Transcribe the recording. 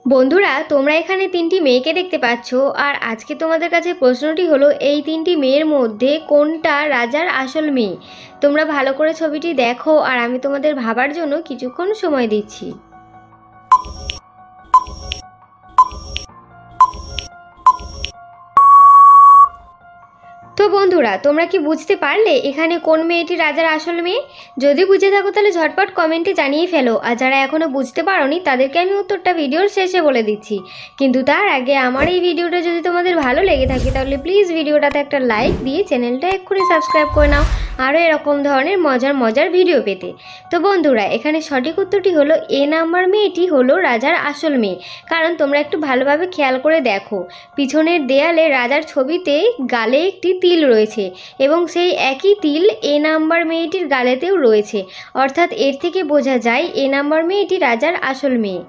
বন্ধুরা, তোমরা এখানে তিনটি মেয়েকে দেখতে পাচ্ছ। আর আজকে তোমাদের কাছে প্রশ্নটি হলো, এই তিনটি মেয়ের মধ্যে কোনটা রাজার আসল মেয়ে? তোমরা ভালো করে ছবিটি দেখো আর আমি তোমাদের ভাবার জন্য কিছুক্ষণ সময় দিচ্ছি। তো বন্ধুরা, তোমরা কি বুঝতে পারলে এখানে কোন মেয়েটি রাজার আসল মেয়ে? যদি বুঝে থাকো তাহলে ঝটপট কমেন্টে জানিয়ে ফেলো। আর যারা এখনো বুঝতে পারোনি তাদেরকে আমি উত্তরটা ভিডিওর শেষে বলে দিচ্ছি। কিন্তু তার আগে আমার এই ভিডিওটা যদি তোমাদের ভালো লেগে থাকে তাহলে প্লিজ ভিডিওটাতে একটা লাইক দিয়ে চ্যানেলটা এক্ষুনি সাবস্ক্রাইব করে নাও আরও এরকম ধরনের মজার মজার ভিডিও পেতে। তো বন্ধুরা, এখানে সঠিক উত্তরটি হলো এ নাম্বার মেয়েটি হলো রাজার আসল মেয়ে। কারণ তোমরা একটু ভালোভাবে খেয়াল করে দেখো, পিছনের দেয়ালে রাজার ছবিতে গালে একটি তিল রয়েছে এবং সেই একই তিল এ নাম্বার মেয়েটির গালেতেও রয়েছে। অর্থাৎ এর থেকে বোঝা যায় এ নাম্বার মেয়েটি রাজার আসল মেয়ে।